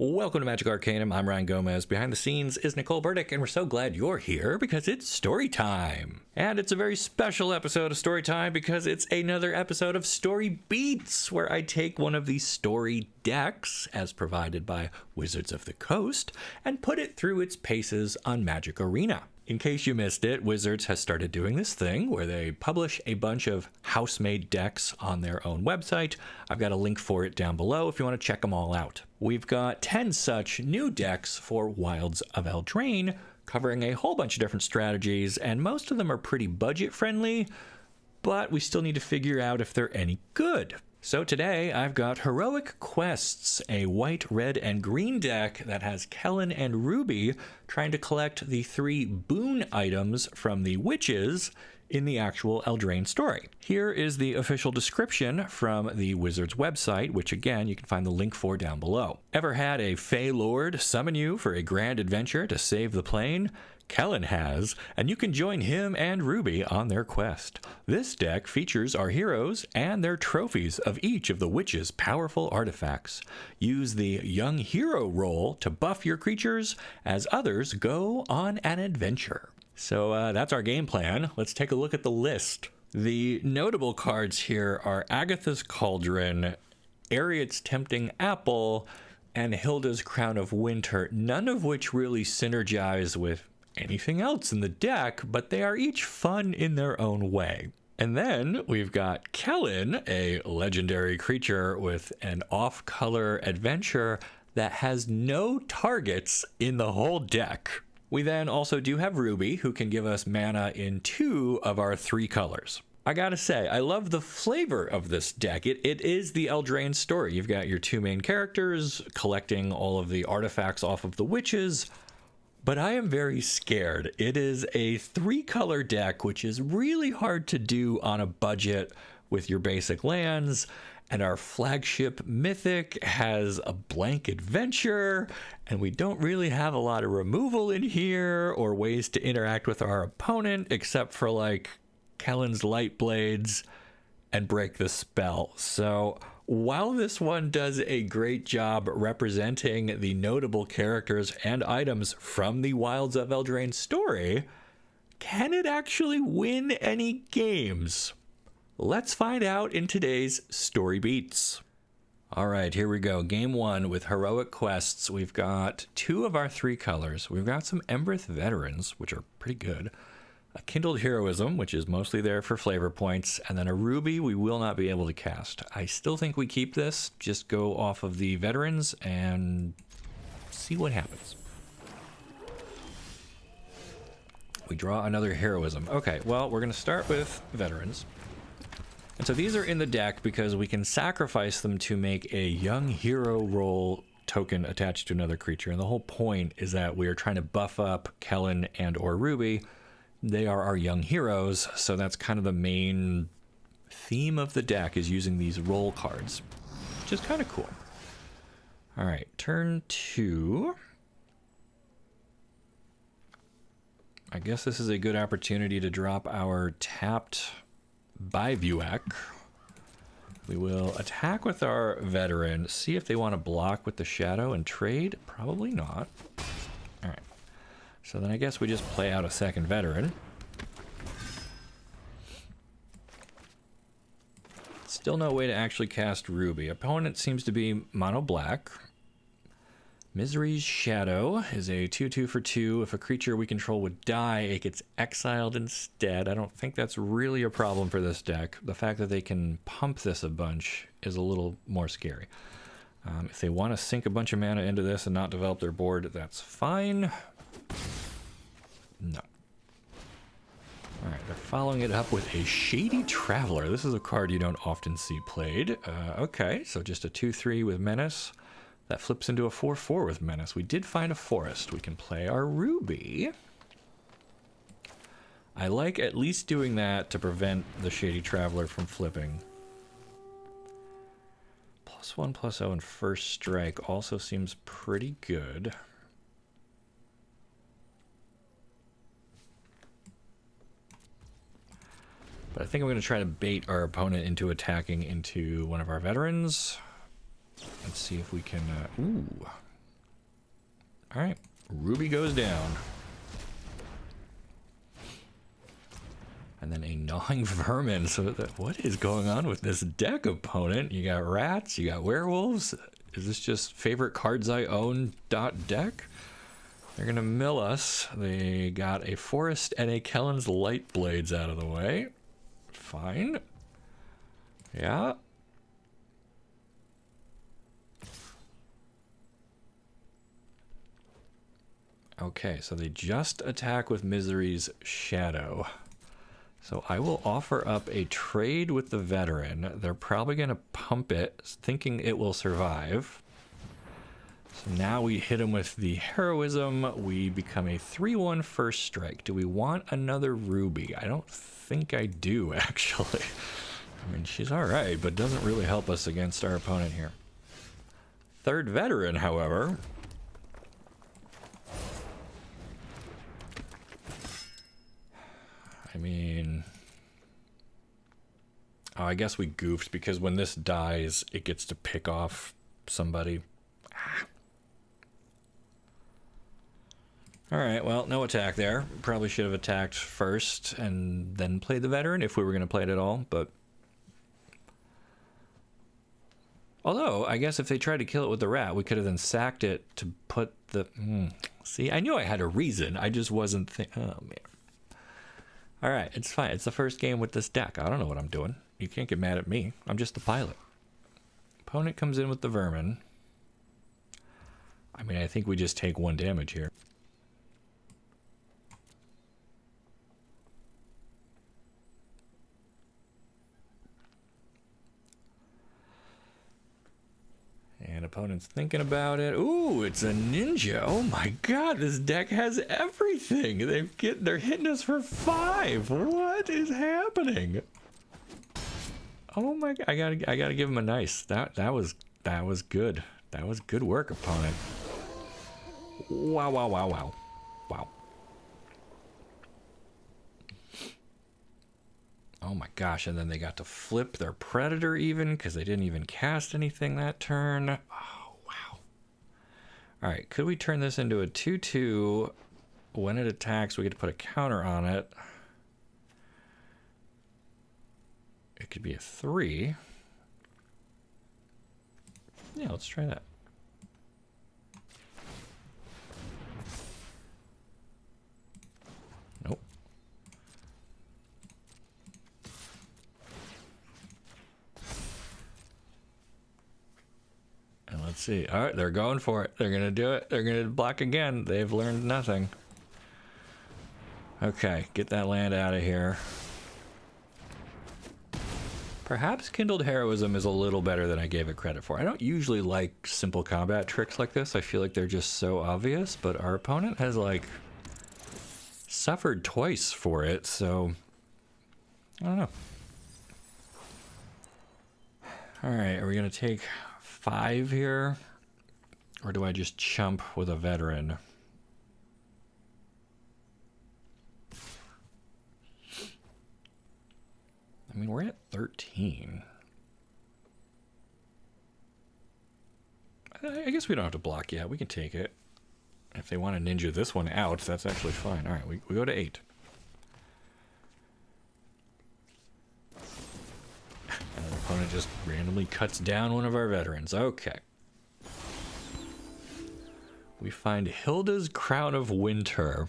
Welcome to Magic Arcanum. I'm Ryan Gomez. Behind the scenes is Nicole Burdick, and we're so glad you're here because it's story time. And it's a very special episode of Story Time because it's another episode of Story Beats, where I take one of these story decks, as provided by Wizards of the Coast, and put it through its paces on Magic Arena. In case you missed it, Wizards has started doing this thing where they publish a bunch of house-made decks on their own website. I've got a link for it down below if you want to check them all out. We've got 10 such new decks for Wilds of Eldraine, covering a whole bunch of different strategies, and most of them are pretty budget-friendly, but we still need to figure out if they're any good. So today, I've got Heroic Quests, a white, red, and green deck that has Kellan and Ruby trying to collect the 3 boon items from the witches in the actual Eldraine story. Here is the official description from the Wizards website, which again, you can find the link for down below. Ever had a Fey Lord summon you for a grand adventure to save the plane? Kellan has, and you can join him and Ruby on their quest. This deck features our heroes and their trophies of each of the witches' powerful artifacts. Use the Young Hero role to buff your creatures as others go on an adventure. So that's our game plan. Let's take a look at the list. The notable cards here are Agatha's Cauldron, Eriette's Tempting Apple, and Hylda's Crown of Winter, none of which really synergize with anything else in the deck, but they are each fun in their own way. And then we've got Kellan, a legendary creature with an off-color adventure that has no targets in the whole deck. We then also do have Ruby, who can give us mana in 2 of our 3 colors. I gotta say, I love the flavor of this deck. It is the Eldraine story. You've got your 2 main characters collecting all of the artifacts off of the witches, but I am very scared. It is a 3-color deck, which is really hard to do on a budget with your basic lands. And our flagship Mythic has a blank adventure, and we don't really have a lot of removal in here or ways to interact with our opponent, except for like Kellan's Light Blades and break the spell. So while this one does a great job representing the notable characters and items from the Wilds of Eldraine story, can it actually win any games? Let's find out in today's Story Beats. All right, here we go. Game 1 with Heroic Quests. We've got 2 of our 3 colors. We've got some Embereth Veterans, which are pretty good. A Kindled Heroism, which is mostly there for flavor points, and then a Ruby we will not be able to cast. I still think we keep this, just go off of the Veterans and see what happens. We draw another Heroism. Okay, well, we're going to start with Veterans. And so these are in the deck because we can sacrifice them to make a Young Hero role token attached to another creature. And the whole point is that we are trying to buff up Kellan and or Ruby. They are our young heroes, so that's kind of the main theme of the deck, is using these role cards, which is kind of cool. All right, turn 2. I guess this is a good opportunity to drop our tapped Bivouac. We will attack with our veteran, see if they want to block with the shadow and trade. Probably not. All right. So then I guess we just play out a second veteran. Still no way to actually cast Ruby. Opponent seems to be mono black. Misery's Shadow is a 2/2 for 2. If a creature we control would die, it gets exiled instead. I don't think that's really a problem for this deck. The fact that they can pump this a bunch is a little more scary. If they want to sink a bunch of mana into this and not develop their board, that's fine. No. Alright, they're following it up with a Shady Traveler. This is a card you don't often see played. Okay, so just a 2/3 with Menace. That flips into a 4/4 with Menace. We did find a forest. We can play our Ruby. I like at least doing that to prevent the Shady Traveler from flipping. +1/+0 and first strike also seems pretty good. But I think I'm going to try to bait our opponent into attacking into one of our veterans. Let's see if we can... ooh. All right, Ruby goes down. And then a gnawing vermin. So what is going on with this deck, opponent? You got rats, you got werewolves. Is this just favorite cards I own .deck? They're gonna mill us. They got a forest and a Kellan's light blades out of the way. Fine. Yeah. Okay, so they just attack with Misery's Shadow. So I will offer up a trade with the veteran. They're probably going to pump it, thinking it will survive. So now we hit him with the heroism. We become a 3/1 first strike. Do we want another Ruby? I don't think I do, actually. I mean, she's all right, but doesn't really help us against our opponent here. Third veteran, however. I mean, oh, I guess we goofed because when this dies, it gets to pick off somebody. All right, well, no attack there. Probably should have attacked first and then played the veteran if we were going to play it at all, but... Although, I guess if they tried to kill it with the rat, we could have then sacked it to put the... See, I knew I had a reason. I just wasn't oh, man. All right, it's fine. It's the first game with this deck. I don't know what I'm doing. You can't get mad at me. I'm just the pilot. Opponent comes in with the vermin. I mean, I think we just take 1 damage here. And opponent's thinking about it. Ooh, it's a ninja. Oh my god, this deck has everything. They're hitting us for 5. What is happening? Oh my god, I gotta give him a nice. That was good. That was good work, opponent. Wow, wow, wow, wow. Wow. Oh my gosh, and then they got to flip their predator even because they didn't even cast anything that turn. Oh, wow. All right, could we turn this into a 2/2? When it attacks, we get to put a counter on it. It could be a 3. Yeah, let's try that. Nope. And let's see. All right, they're going for it. They're going to do it. They're going to block again. They've learned nothing. Okay, get that land out of here. Perhaps Kindled Heroism is a little better than I gave it credit for. I don't usually like simple combat tricks like this. I feel like they're just so obvious, but our opponent has, like, suffered twice for it, so I don't know. All right, are we going to take 5 here? Or do I just chump with a veteran? I mean, we're at 13. I guess we don't have to block yet. We can take it. If they want to ninja this one out, that's actually fine. All right, we go to 8. And the opponent just randomly cuts down one of our veterans. Okay. We find Hylda's Crown of Winter.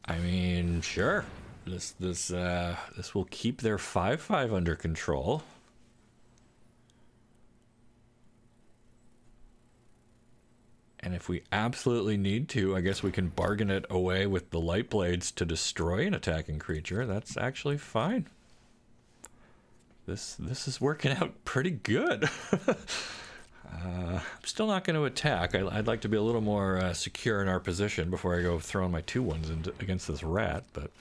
I mean, sure. This will keep their 5/5 under control. And if we absolutely need to, I guess we can bargain it away with the light blades to destroy an attacking creature. That's actually fine. This is working out pretty good. I'm still not going to attack. I'd like to be a little more secure in our position before I go throwing my 2/1s against this rat, but...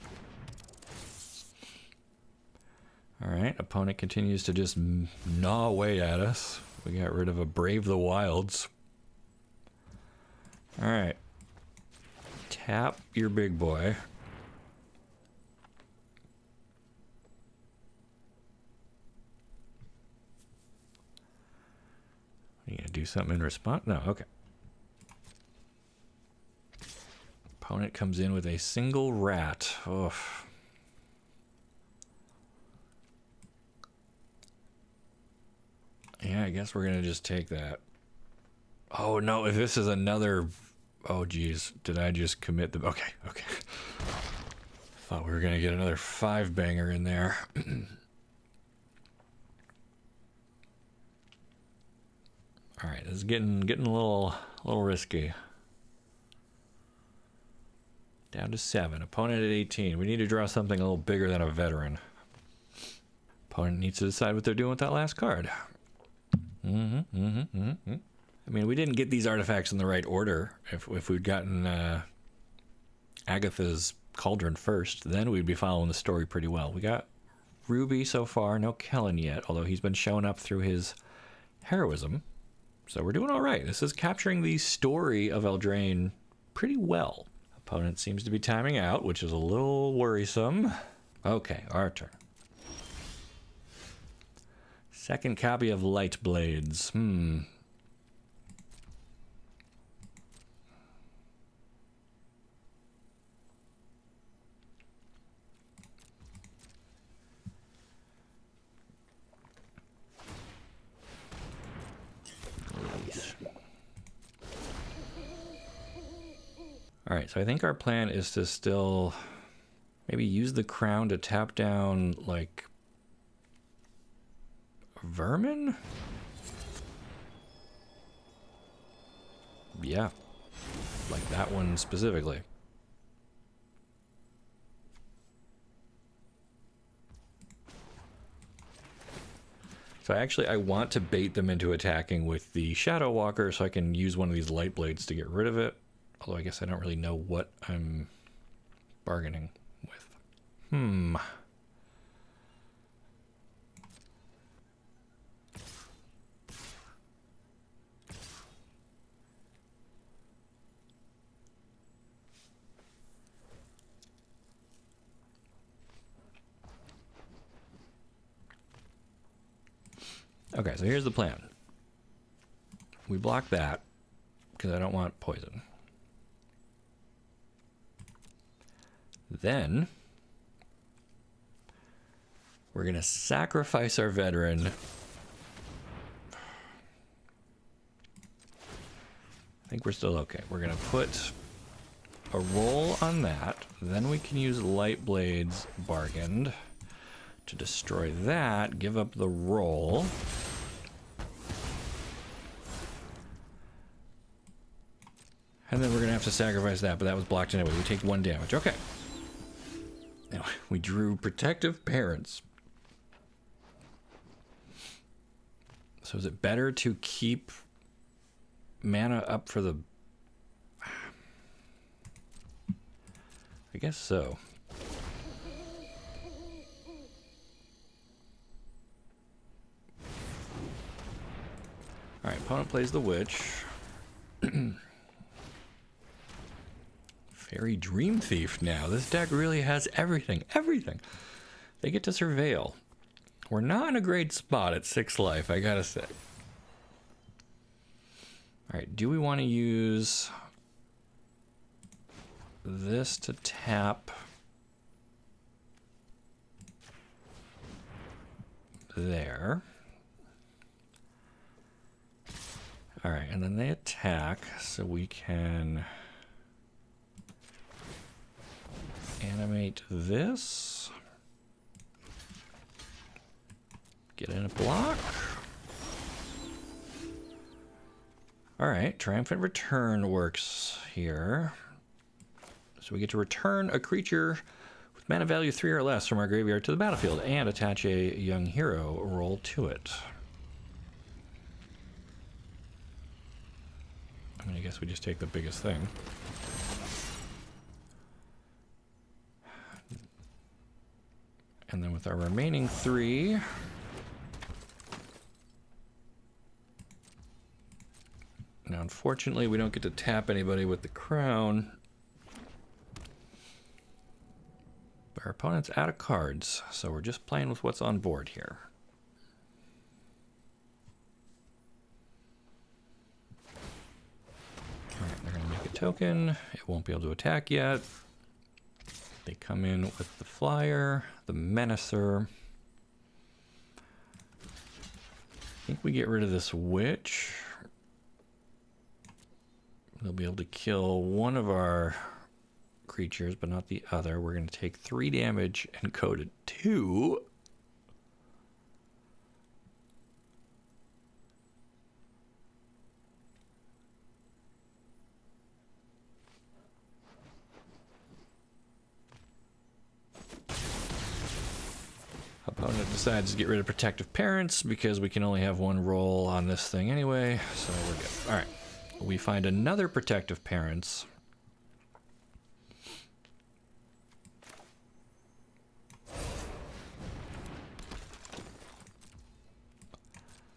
Alright, opponent continues to just gnaw away at us. We got rid of a Brave the Wilds. Alright. Tap your big boy. do something in response? No, okay. Opponent comes in with a single rat. Oof. Yeah, I guess we're gonna just take that. Oh no, if this is another... Oh geez, did I just commit the... Okay, okay. Thought we were gonna get another 5-banger in there. Alright, this is getting a little risky. Down to 7. Opponent at 18. We need to draw something a little bigger than a veteran. Opponent needs to decide what they're doing with that last card. I mean, we didn't get these artifacts in the right order. If we'd gotten Agatha's Cauldron first, then we'd be following the story pretty well. We got Ruby so far, no Kellan yet, although he's been showing up through his heroism. So we're doing all right. This is capturing the story of Eldraine pretty well. Opponent seems to be timing out, which is a little worrisome. Okay, our turn. Second copy of Light Blades. Alright, so I think our plan is to still maybe use the crown to tap down, like, vermin? Yeah, like that one specifically. So I want to bait them into attacking with the Shadow Walker so I can use one of these Light Blades to get rid of it. Although I guess I don't really know what I'm bargaining with. Okay, so here's the plan. We block that because I don't want poison. Then we're going to sacrifice our veteran. I think we're still okay. We're going to put a roll on that. Then we can use Light Blades bargained to destroy that, give up the roll. And then we're going to have to sacrifice that, but that was blocked anyway. We take 1 damage. Okay. Now, we drew Protective Parents. So is it better to keep mana up for the... I guess so. Alright, opponent plays the Witch. Fairy Dream Thief now. This deck really has everything. Everything. They get to Surveil. We're not in a great spot at 6 life, I gotta say. Alright, do we want to use this to tap there? Alright, and then they attack, so we can animate this. Get in a block. Alright, Triumphant Return works here. So we get to return a creature with mana value 3 or less from our graveyard to the battlefield and attach a young hero roll to it. I mean, I guess we just take the biggest thing. And then with our remaining 3, now unfortunately we don't get to tap anybody with the crown. But our opponent's out of cards, so we're just playing with what's on board here. token. It won't be able to attack yet. They come in with the flyer, the menacer. I think we get rid of this witch. They'll be able to kill one of our creatures, but not the other. We're going to take 3 damage and code it 2. Opponent decides to get rid of protective parents because we can only have 1 roll on this thing anyway, so we're good. All right, we find another protective parents.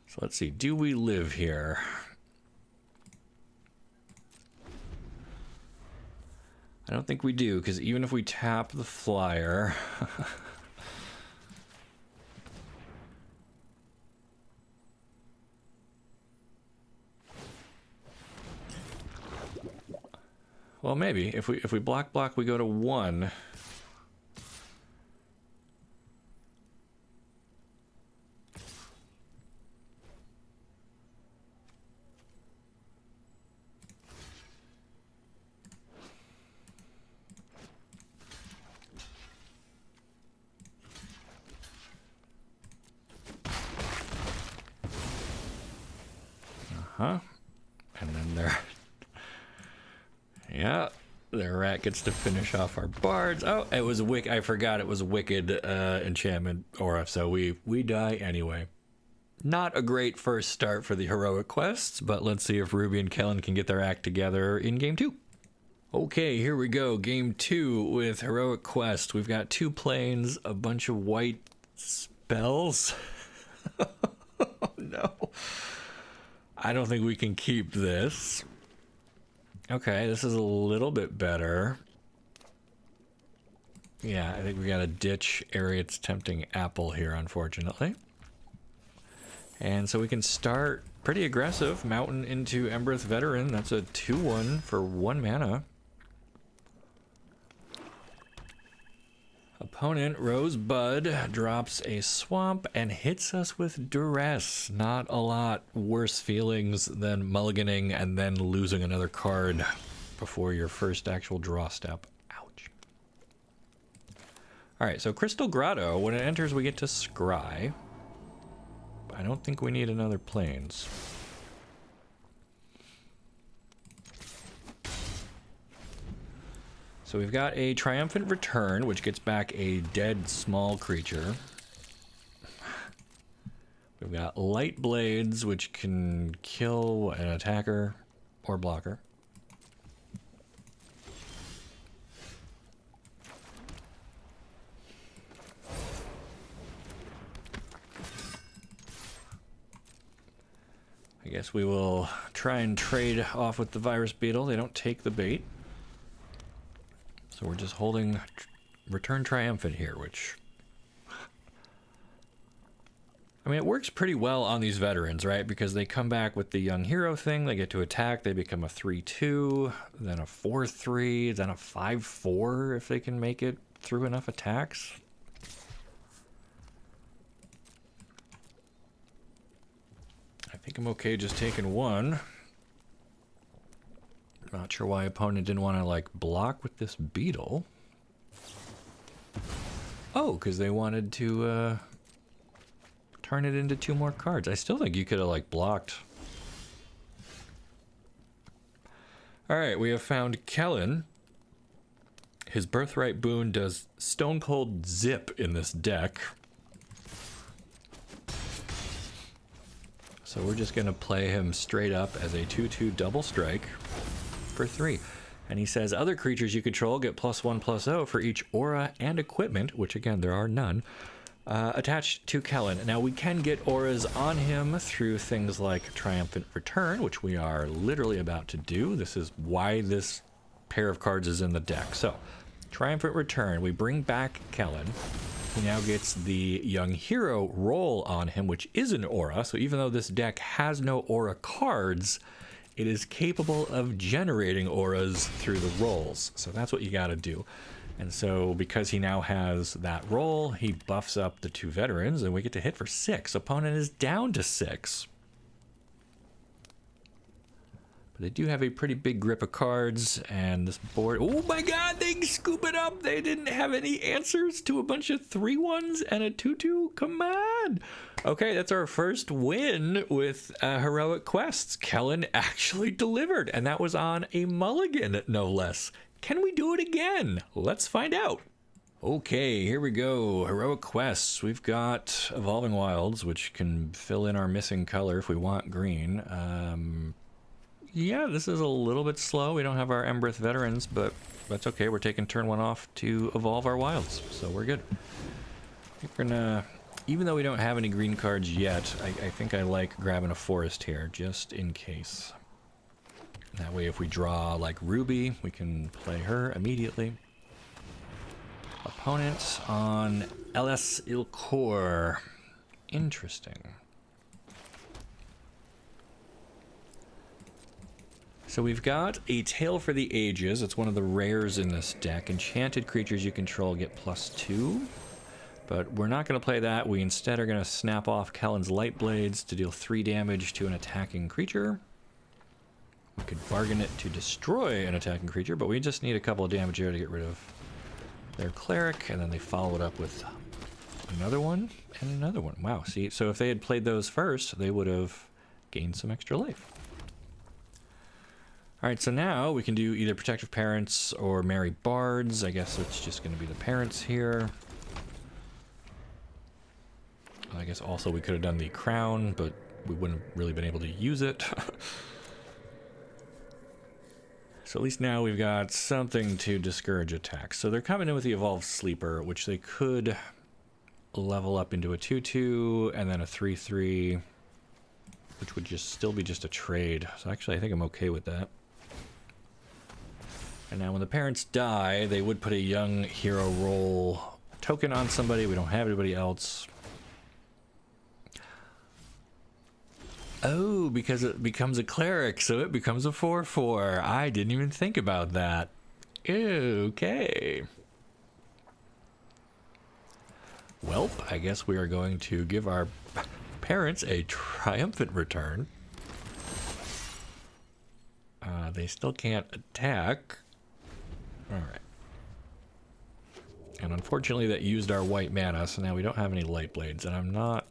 So let's see, do we live here? I don't think we do, because even if we tap the flyer... Well, maybe. If we block, we go to 1. Uh-huh. And then there... Yeah, the rat gets to finish off our bards. Oh, it was I forgot it was wicked enchantment aura, so we die anyway. Not a great first start for the heroic quests, but let's see if Ruby and Kellan can get their act together in game 2. Okay, here we go. Game 2 with heroic quest. We've got 2 planes, a bunch of white spells. Oh, no. I don't think we can keep this. Okay, this is a little bit better. Yeah, I think we gotta ditch Eriette's tempting apple here, unfortunately. And so we can start pretty aggressive. Mountain into Embereth Veteran. That's a 2/1 for 1 mana. Opponent, Rosebud, drops a swamp and hits us with duress. Not a lot worse feelings than mulliganing and then losing another card before your first actual draw step. Ouch. Alright, so Crystal Grotto, when it enters we get to scry. I don't think we need another plains. So we've got a Triumphant Return, which gets back a dead small creature. We've got Light Blades, which can kill an attacker or blocker. I guess we will try and trade off with the Virus Beetle. They don't take the bait. So we're just holding Return Triumphant here, which... I mean, it works pretty well on these veterans, right? Because they come back with the Young Hero thing, they get to attack, they become a 3/2, then a 4/3, then a 5/4 if they can make it through enough attacks. I think I'm okay just taking 1. Not sure why opponent didn't want to, like, block with this beetle. Oh, because they wanted to, turn it into 2 more cards. I still think you could have, like, blocked. Alright, we have found Kellan. His Birthright boon does Stone Cold Zip in this deck. So we're just going to play him straight up as a 2/2 double strike for 3. And he says other creatures you control get +1/+0 for each aura and equipment, which again there are none, attached to Kellan. Now we can get auras on him through things like Triumphant Return, which we are literally about to do. This is why this pair of cards is in the deck. So Triumphant Return, we bring back Kellan. He now gets the Young Hero roll on him, which is an aura. So even though this deck has no aura cards, it is capable of generating auras through the rolls. So that's what you got to do. And so because he now has that roll, he buffs up the 2 veterans, and we get to hit for 6. Opponent is down to 6. But they do have a pretty big grip of cards, and this board... Oh my god, they scoop it up! They didn't have any answers to a bunch of 3-1s and a 2-2? Come on! Okay, that's our first win with Heroic Quests. Kellan actually delivered, and that was on a mulligan, no less. Can we do it again? Let's find out. Okay, here we go. Heroic Quests. We've got Evolving Wilds, which can fill in our missing color if we want green. Yeah, this is a little bit slow. We don't have our Embereth veterans, but that's okay. We're taking turn 1 off to evolve our wilds, so we're good. I think we're gonna... Even though we don't have any green cards yet, I think I like grabbing a forest here, just in case. That way if we draw like Ruby, we can play her immediately. Opponent on LS Ilkor. Interesting. So we've got a Tale for the Ages. It's one of the rares in this deck. Enchanted creatures you control get +2. But we're not going to play that. We instead are going to snap off Kellan's Light Blades to deal 3 damage to an attacking creature. We could bargain it to destroy an attacking creature, but we just need a couple of damage here to get rid of their cleric, and then they follow it up with another one and another one. Wow, see, so if they had played those first, they would have gained some extra life. All right, so now we can do either Protective Parents or Merry Bards. I guess it's just going to be the parents here. I guess also we could have done the Crown, but we wouldn't have really been able to use it. So at least now we've got something to discourage attacks. So they're coming in with the Evolved Sleeper, which they could level up into a 2-2 and then a 3-3, which would just still be just a trade. So actually I think I'm okay with that. And now when the parents die, they would put a Young Hero Roll token on somebody. We don't have anybody else. Oh, because it becomes a cleric, so it becomes a 4-4. I didn't even think about that. Okay. Welp, I guess we are going to give our parents a triumphant return. They still can't attack. Alright. And unfortunately that used our white mana, so now we don't have any Light Blades, and I'm not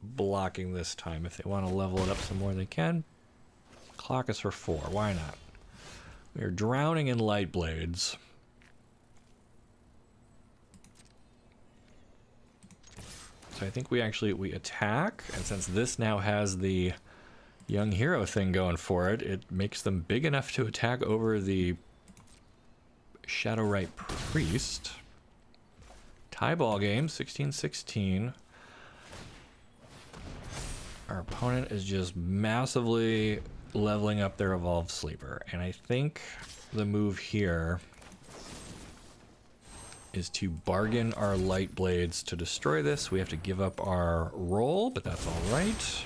blocking this time. If they want to level it up some more, they can. Clock us for 4. Why not? We are drowning in Light Blades. So I think we attack, and since this now has the Young Hero thing going for it, it makes them big enough to attack over the Shadowrite Priest. Tie ball game, 16-16. Our opponent is just massively leveling up their Evolved Sleeper. And I think the move here is to bargain our Light Blades to destroy this. We have to give up our roll, but that's all right.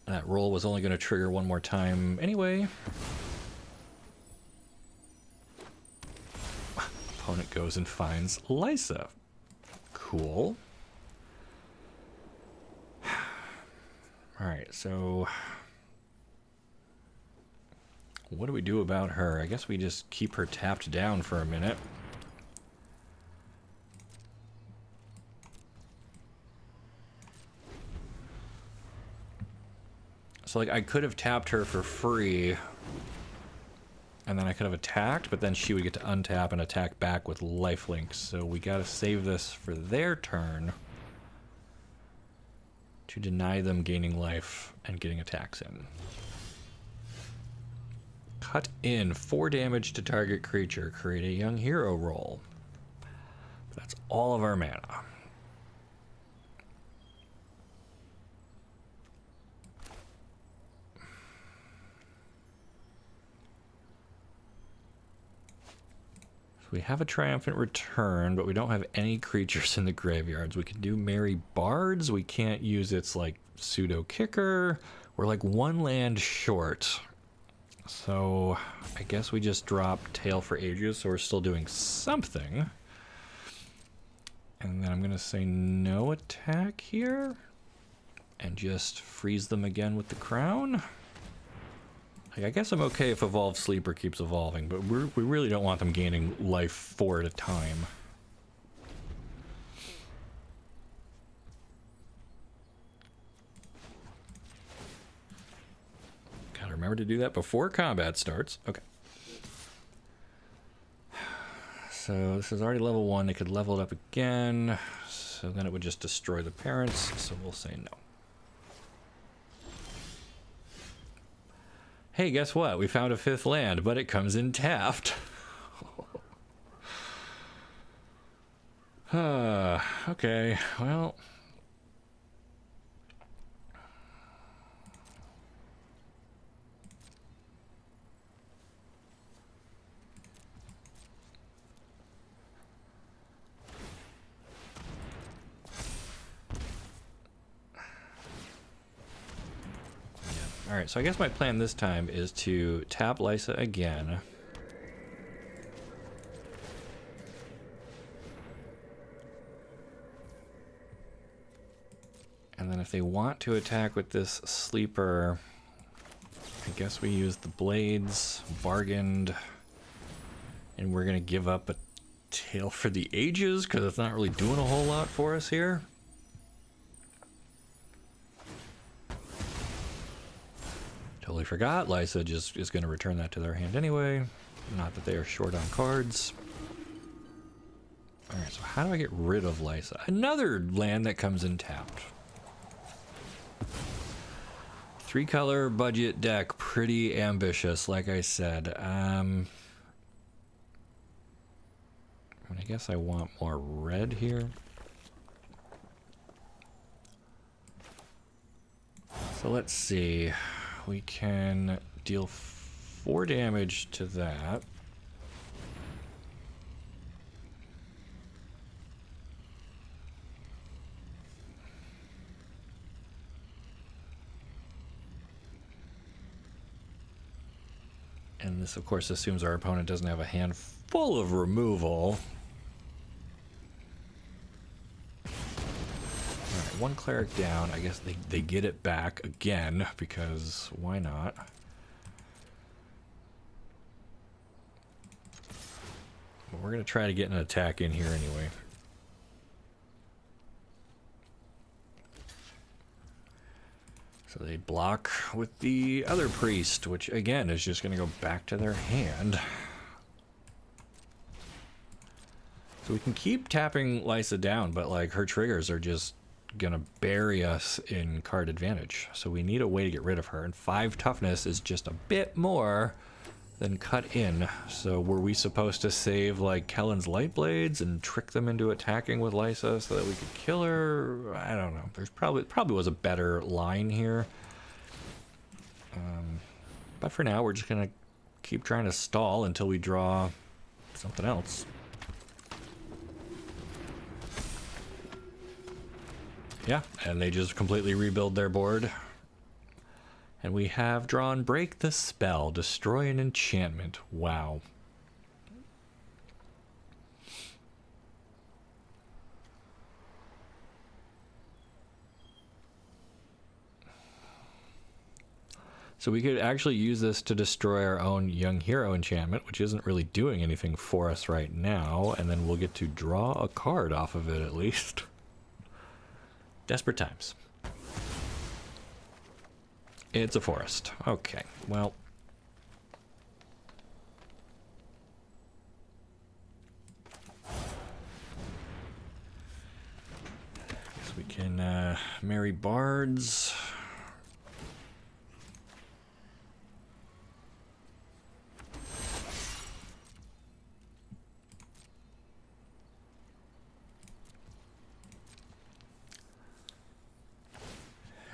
That roll was only going to trigger one more time anyway. Opponent goes and finds Lysa. Cool. Alright, so what do we do about her? I guess we just keep her tapped down for a minute. So like I could have tapped her for free and then I could have attacked, but then she would get to untap and attack back with lifelinks. So we gotta save this for their turn to deny them gaining life and getting attacks in. Cut in 4 damage to target creature. Create a Young Hero roll. That's all of our mana. So we have a triumphant return, but we don't have any creatures in the graveyards. We can do Merry Bards. We can't use its, like, pseudo kicker. We're like one land short. So I guess we just drop Tail for Ages, so we're still doing something. And then I'm going to say no attack here. And just freeze them again with the crown. Like, I guess I'm okay if Evolved Sleeper keeps evolving, but we really don't want them gaining life 4 at a time. Gotta remember to do that before combat starts. Okay. So this is already level 1. They could level it up again. So then it would just destroy the parents. So we'll say no. Hey, guess what? We found a 5th land, but it comes in tapped. Okay, well. Alright, so I guess my plan this time is to tap Lysa again. And then if they want to attack with this sleeper, I guess we use the blades, bargained, and we're going to give up a Tail for the Ages because it's not really doing a whole lot for us here. Totally forgot. Lysa just is going to return that to their hand anyway. Not that they are short on cards. Alright, so how do I get rid of Lysa? Another land that comes in tapped. 3-color budget deck. Pretty ambitious, like I said. I guess I want more red here. So let's see. We can deal 4 damage to that. And this, of course, assumes our opponent doesn't have a hand full of removal. Alright, 1 cleric down. I guess they get it back again, because why not? But we're going to try to get an attack in here anyway. So they block with the other priest, which again is just going to go back to their hand. So we can keep tapping Lysa down, but like her triggers are just going to bury us in card advantage. So we need a way to get rid of her. And 5 toughness is just a bit more than cut in. So were we supposed to save like Kellan's light blades and trick them into attacking with Lysa so that we could kill her? I don't know. There's probably was a better line here. But for now, we're just gonna keep trying to stall until we draw something else. Yeah, and they just completely rebuild their board. And we have drawn Break the Spell, destroy an enchantment. Wow. So we could actually use this to destroy our own Young Hero enchantment, which isn't really doing anything for us right now, and then we'll get to draw a card off of it at least. Desperate times. It's a forest. Okay, well. Guess we can marry bards.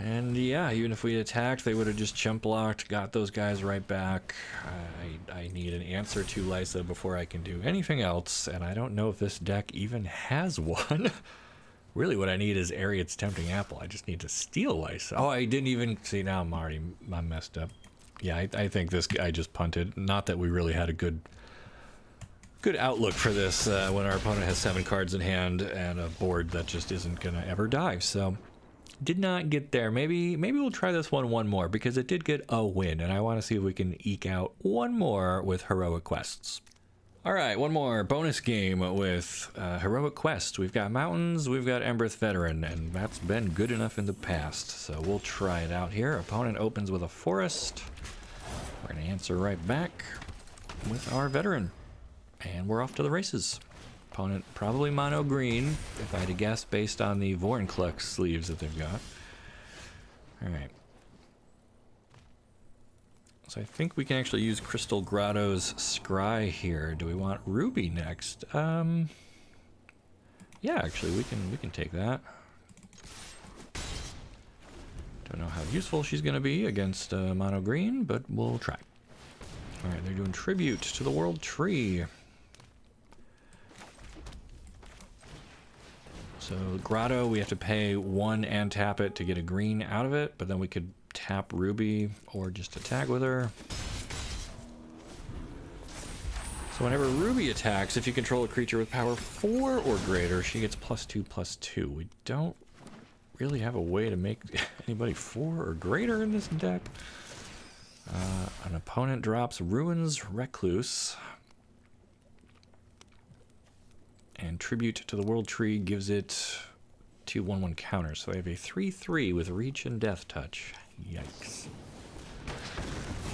And yeah, even if we attacked, they would have just chump blocked, got those guys right back. I I need an answer to Lysa before I can do anything else, and I don't know if this deck even has one. Really what I need is Eriette's Tempting Apple. I just need to steal Lysa. Oh, I didn't even... See, now I'm messed up. Yeah, I think this guy just punted. Not that we really had a good outlook for this when our opponent has 7 cards in hand and a board that just isn't going to ever die, so... Did not get there. Maybe we'll try this one more, because it did get a win, and I want to see if we can eke out one more with Heroic Quests. Alright, one more bonus game with Heroic Quest. We've got Mountains, we've got Embereth Veteran, and that's been good enough in the past, so we'll try it out here. Opponent opens with a Forest. We're going to answer right back with our Veteran, and we're off to the races. Opponent probably mono green, if I had to guess, based on the Vorinclex sleeves that they've got. Alright. So I think we can actually use Crystal Grotto's Scry here. Do we want Ruby next? Yeah, actually we can take that. Don't know how useful she's gonna be against mono green, but we'll try. Alright, they're doing Tribute to the World Tree. So Grotto, we have to pay 1 and tap it to get a green out of it, but then we could tap Ruby or just attack with her. So whenever Ruby attacks, if you control a creature with power 4 or greater, she gets +2/+2. We don't really have a way to make anybody 4 or greater in this deck. An opponent drops Ruins Recluse. And Tribute to the World Tree gives it 2/1/1 counters. So I have a 3/3 with Reach and Death Touch. Yikes.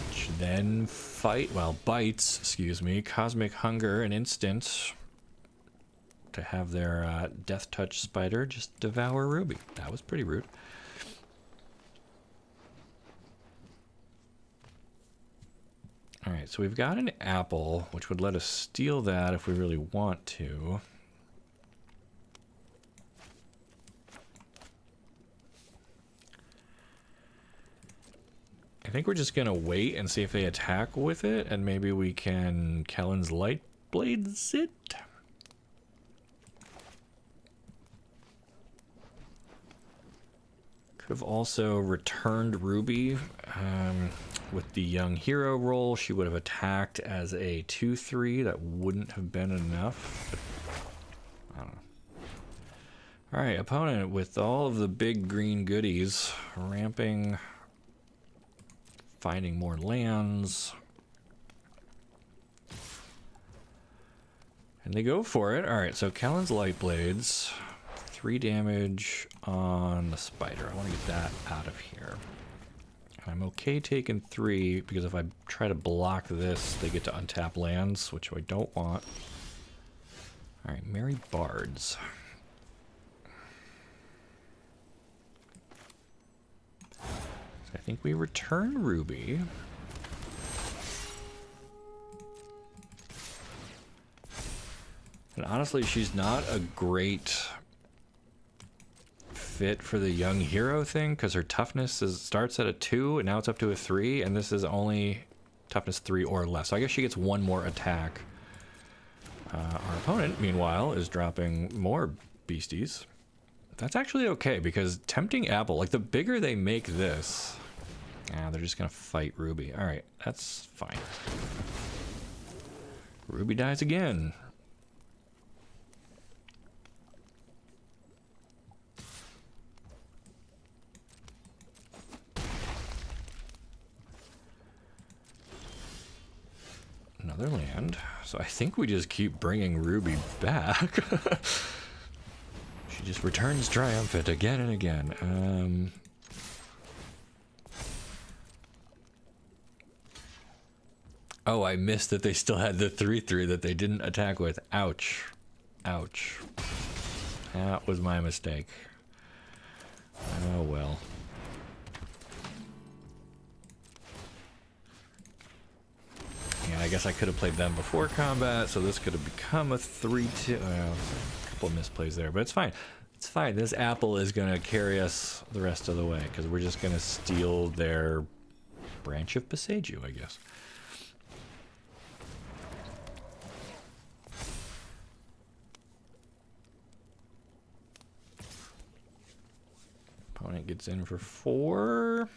Which then bites, excuse me, Cosmic Hunger, an instant, to have their Death Touch Spider just devour Ruby. That was pretty rude. Alright, so we've got an apple, which would let us steal that if we really want to. I think we're just gonna wait and see if they attack with it, and maybe we can Kellan's Light Blades it. Could have also returned Ruby with the Young Hero roll. She would have attacked as a 2/3. That wouldn't have been enough. But I don't know. All right, opponent with all of the big green goodies, ramping. Finding more lands. And they go for it. Alright, so Kellan's Light Blades. 3 damage on the spider. I want to get that out of here. And I'm okay taking 3, because if I try to block this, they get to untap lands, which I don't want. Alright, Merry Bards. I think we return Ruby. And honestly, she's not a great fit for the Young Hero thing, because her toughness starts at a 2, and now it's up to a 3, and this is only toughness 3 or less. So I guess she gets 1 more attack. Our opponent, meanwhile, is dropping more beasties. That's actually okay, because Tempting Apple, like the bigger they make this, they're just gonna fight Ruby. Alright, that's fine. Ruby dies again. Another land. So I think we just keep bringing Ruby back. She just returns triumphant again and again. Oh, I missed that they still had the 3/3 that they didn't attack with. Ouch. Ouch. That was my mistake. Oh well. And I guess I could have played them before combat, so this could have become a 3/2. A couple of misplays there, but it's fine. It's fine. This apple is going to carry us the rest of the way, because we're just going to steal their Branch of Boseiju, I guess. gets in for 4.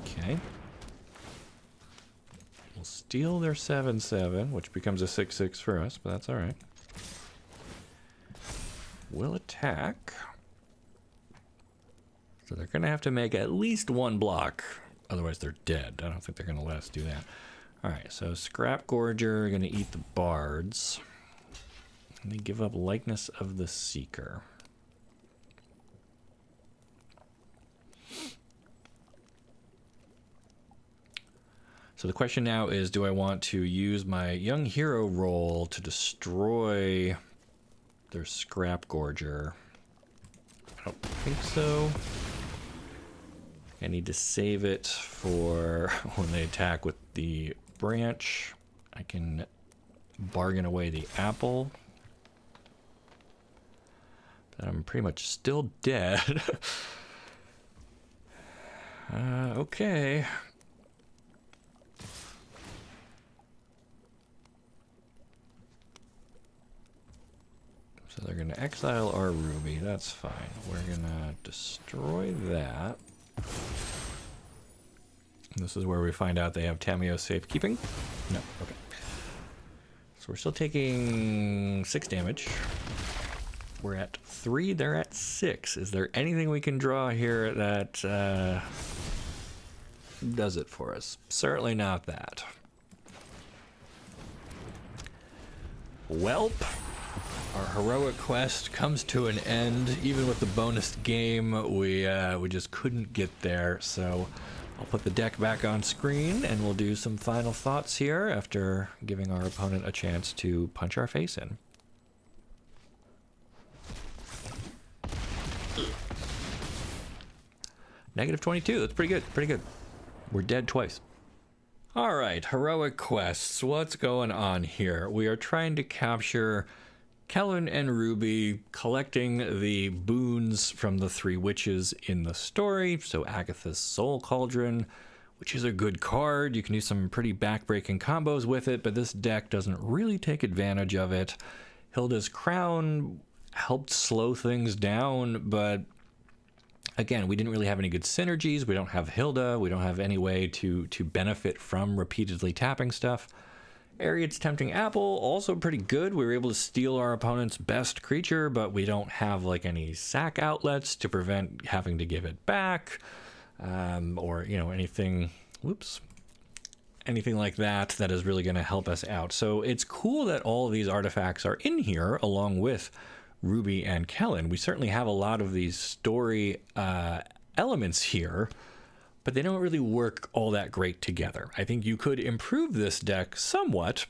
Okay. We'll steal their 7/7, which becomes a 6/6 for us, but that's all right. We'll attack. So they're going to have to make at least 1 block. Otherwise, they're dead. I don't think they're going to let us do that. All right, so Scrap Gorger are going to eat the bards. And they give up Likeness of the Seeker. So the question now is, do I want to use my Young Hero roll to destroy their Scrap Gorger? I don't think so. I need to save it for when they attack with the branch. I can bargain away the apple. But I'm pretty much still dead. Okay. So they're going to exile our Ruby. That's fine. We're going to destroy that. This is where we find out they have Tamiyo safekeeping. No, okay. So we're still taking 6 damage. We're at 3, they're at 6. Is there anything we can draw here that does it for us? Certainly not that. Welp. Our heroic quest comes to an end. Even with the bonus game, we just couldn't get there. So I'll put the deck back on screen, and we'll do some final thoughts here after giving our opponent a chance to punch our face in. -22. That's pretty good. Pretty good. We're dead twice. All right, heroic quests. What's going on here? We are trying to capture Kellan and Ruby, collecting the boons from the 3 witches in the story. So Agatha's Soul Cauldron, which is a good card. You can do some pretty backbreaking combos with it, but this deck doesn't really take advantage of it. Hylda's Crown helped slow things down, but again, we didn't really have any good synergies. We don't have Hylda. We don't have any way to benefit from repeatedly tapping stuff. Eriette's Tempting Apple, also pretty good. We were able to steal our opponent's best creature, but we don't have like any sack outlets to prevent having to give it back, or anything. Whoops. Anything like that is really going to help us out. So it's cool that all of these artifacts are in here along with Ruby and Kellan. We certainly have a lot of these story elements here, but they don't really work all that great together. I think you could improve this deck somewhat,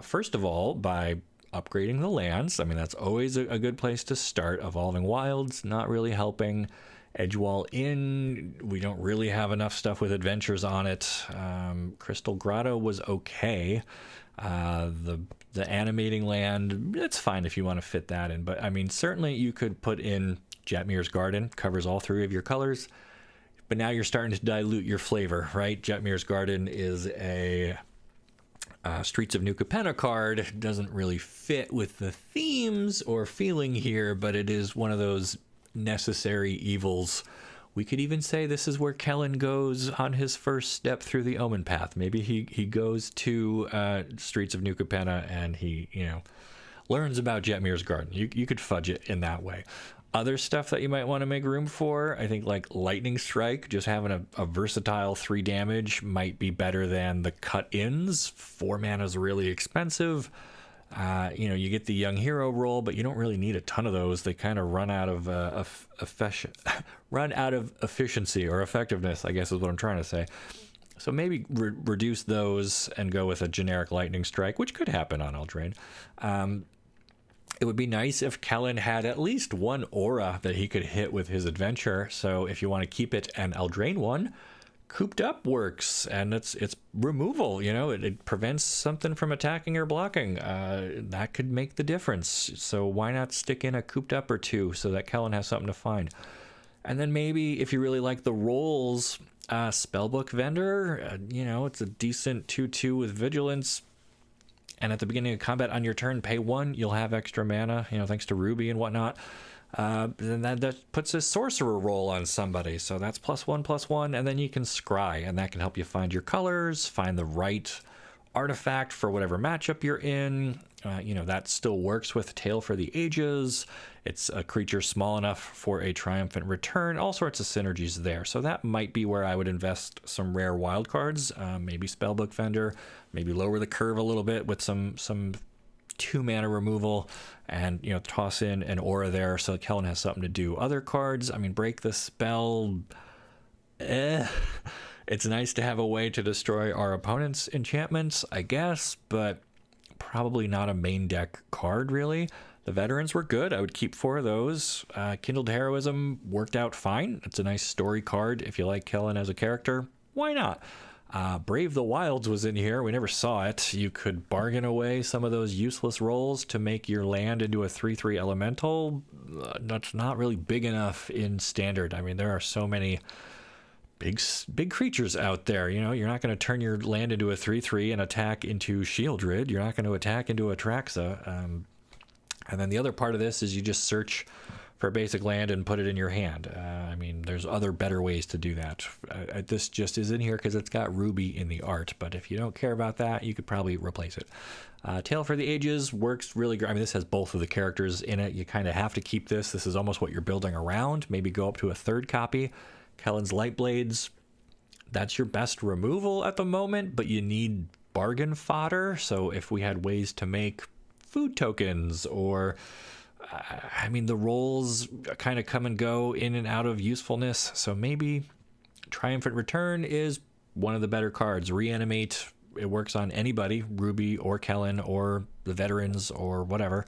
first of all, by upgrading the lands. I mean, that's always a good place to start. Evolving Wilds, not really helping. Edgewall Inn, we don't really have enough stuff with adventures on it. Crystal Grotto was okay. The animating land, it's fine if you want to fit that in. But, I mean, certainly you could put in Jetmir's Garden, covers all 3 of your colors. But now you're starting to dilute your flavor, right? Jetmir's Garden is a Streets of New Capenna card. It doesn't really fit with the themes or feeling here, but it is one of those necessary evils. We could even say this is where Kellan goes on his first step through the Omen Path. Maybe he goes to Streets of New Capenna and he, learns about Jetmir's Garden. You could fudge it in that way. Other stuff that you might want to make room for, I think like Lightning Strike, just having a versatile 3 damage might be better than the cut-ins. 4 mana is really expensive. You get the Young Hero roll, but you don't really need a ton of those. They kind of run out of efficiency or effectiveness, I guess is what I'm trying to say. So maybe reduce those and go with a generic Lightning Strike, which could happen on Eldraine. It would be nice if Kellan had at least 1 aura that he could hit with his adventure. So if you want to keep it an Eldraine one, Cooped Up works, and it's removal. It prevents something from attacking or blocking. That could make the difference. So why not stick in a Cooped Up or 2 so that Kellan has something to find? And then maybe if you really like the rolls, Spellbook Vendor, it's a decent 2/2 with Vigilance. And at the beginning of combat on your turn, pay 1, you'll have extra mana, thanks to Ruby and whatnot. Then that puts a sorcerer roll on somebody. So that's +1/+1, and then you can scry, and that can help you find your colors, find the right artifact for whatever matchup you're in. That still works with Tale for the Ages. It's a creature small enough for a triumphant return. All sorts of synergies there. So that might be where I would invest some rare wildcards. Maybe Spellbook Vendor. Maybe lower the curve a little bit with some 2 mana removal, and toss in an aura there so Kellan has something to do. Other cards, Break the Spell. It's nice to have a way to destroy our opponent's enchantments, I guess, but probably not a main deck card, really. The Veterans were good. I would keep 4 of those. Kindled Heroism worked out fine. It's a nice story card. If you like Kellan as a character, why not? Brave the Wilds was in here. We never saw it. You could bargain away some of those useless rolls to make your land into a 3/3 elemental. That's not really big enough in Standard. There are so many big creatures out there. You're not going to turn your land into a 3/3 and attack into Shieldred. You're not going to attack into Atraxa. And then the other part of this is you just search for a basic land and put it in your hand. There's other better ways to do that. This just is in here because it's got Ruby in the art, but if you don't care about that, you could probably replace it. Tale for the Ages works really great. This has both of the characters in it. You kind of have to keep this. This is almost what you're building around. Maybe go up to a 3rd copy. Kellan's Lightblades, that's your best removal at the moment, but you need bargain fodder. So if we had ways to make food tokens, or the rolls kind of come and go in and out of usefulness. So maybe Triumphant Return is one of the better cards. Reanimate, it works on anybody, Ruby or Kellan or the Veterans or whatever,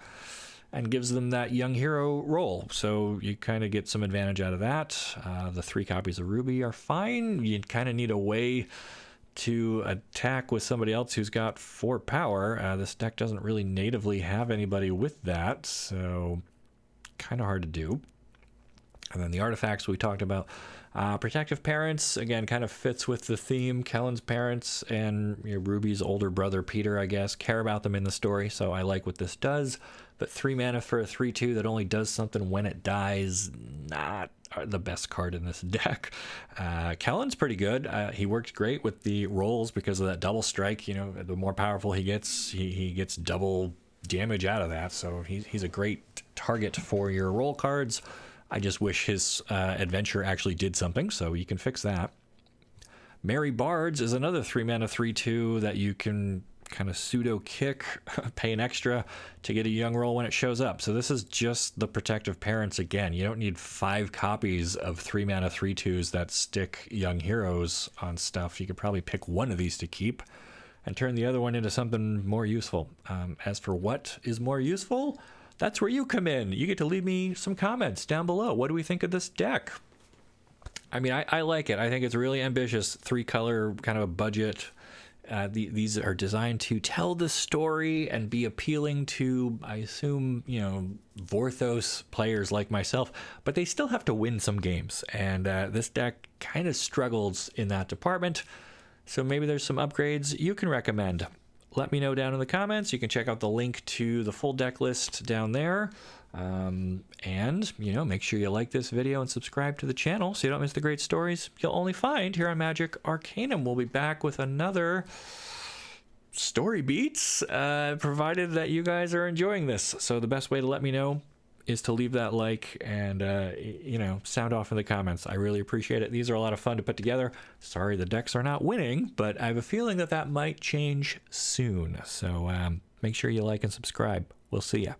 and gives them that young hero role. So you kind of get some advantage out of that. The 3 copies of Ruby are fine. You kind of need a way to attack with somebody else who's got 4 power. This deck doesn't really natively have anybody with that, so kind of hard to do. And then the artifacts we talked about. Protective Parents, again, kind of fits with the theme. Kellan's parents and Ruby's older brother Peter, I guess, care about them in the story, so I like what this does. But 3 mana for a 3/2 that only does something when it dies, not the best card in this deck. Kellan's pretty good. He works great with the rolls because of that double strike. The more powerful he gets, he gets double damage out of that, so he's a great target for your roll cards. I just wish his adventure actually did something, so you can fix that. Merry Bards is another 3 mana 3/2 that you can kind of pseudo kick, pay an extra to get a young roll when it shows up. So this is just the Protective Parents again. You don't need 5 copies of 3 mana 3/2s that stick young heroes on stuff. You could probably pick one of these to keep and turn the other one into something more useful. As for what is more useful, that's where you come in. You get to leave me some comments down below. What do we think of this deck? I like it. I think it's really ambitious. 3 color, kind of a budget. These are designed to tell the story and be appealing to, I assume, Vorthos players like myself, but they still have to win some games. And this deck kind of struggles in that department. So maybe there's some upgrades you can recommend. Let me know down in the comments. You can check out the link to the full deck list down there. And, make sure you like this video and subscribe to the channel so you don't miss the great stories you'll only find here on Magic Arcanum. We'll be back with another Story Beats, provided that you guys are enjoying this. So the best way to let me know is to leave that like and, sound off in the comments. I really appreciate it. These are a lot of fun to put together. Sorry the decks are not winning, but I have a feeling that might change soon. So make sure you like and subscribe. We'll see ya.